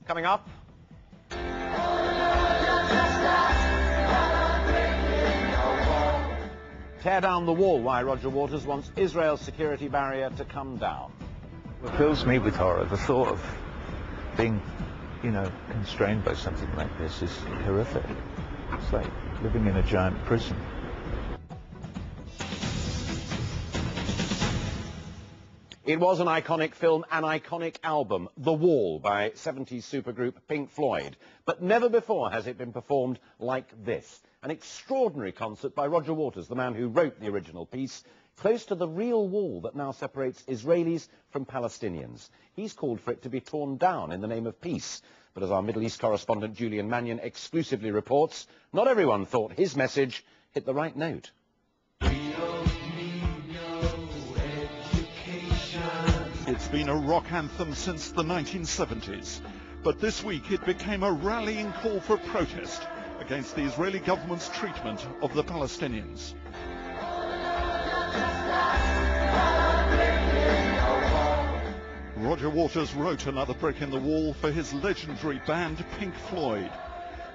Coming up. Tear down the wall, why Roger Waters wants Israel's security barrier to come down. What fills me with horror, the thought of being, constrained by something like this is horrific. It's like living in a giant prison. It was an iconic film, an iconic album, The Wall by 70s supergroup Pink Floyd. But never before has it been performed like this. An extraordinary concert by Roger Waters, the man who wrote the original piece, close to the real wall that now separates Israelis from Palestinians. He's called for it to be torn down in the name of peace. But as our Middle East correspondent Julian Mannion exclusively reports, not everyone thought his message hit the right note. It's been a rock anthem since the 1970s, but this week it became a rallying call for protest against the Israeli government's treatment of the Palestinians. Roger Waters wrote Another Brick in the Wall for his legendary band Pink Floyd.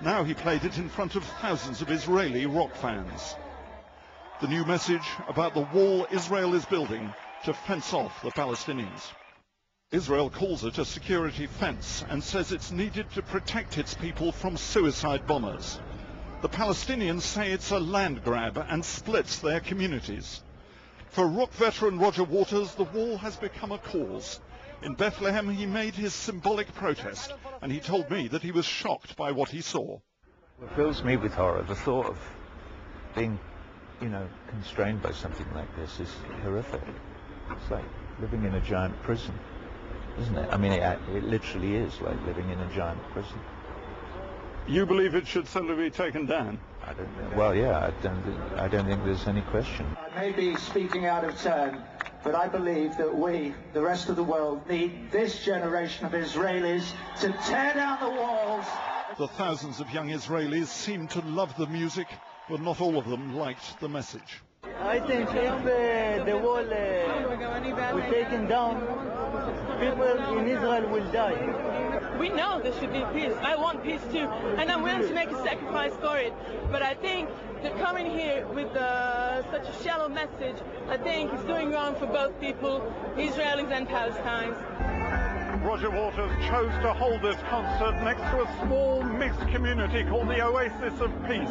Now he played it in front of thousands of Israeli rock fans. The new message about the wall Israel is building to fence off the Palestinians. Israel calls it a security fence and says it's needed to protect its people from suicide bombers. The Palestinians say it's a land grab and splits their communities. For rock veteran Roger Waters, the wall has become a cause. In Bethlehem, he made his symbolic protest, and he told me that he was shocked by what he saw. What fills me with horror, the thought of being, constrained by something like this is horrific. It's like living in a giant prison, isn't it? I mean, it literally is like living in a giant prison. You believe it should simply be taken down? I don't know. Well, yeah, I don't think there's any question. I may be speaking out of turn, but I believe that we, the rest of the world, need this generation of Israelis to tear down the walls. The thousands of young Israelis seemed to love the music, but not all of them liked the message. I think if the wall was taken down, people in Israel will die. We know there should be peace. I want peace too, and I'm willing to make a sacrifice for it. But I think that coming here with such a shallow message, I think is doing wrong for both people, Israelis and Palestinians. Roger Waters chose to hold this concert next to a small mixed community called the Oasis of Peace,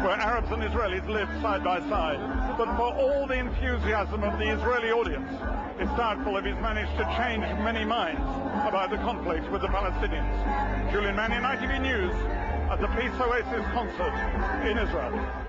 where Arabs and Israelis live side by side. But for all the enthusiasm of the Israeli audience, it's doubtful if he's managed to change many minds about the conflict with the Palestinians. Julian Mannion, ITV News, at the Peace Oasis concert in Israel.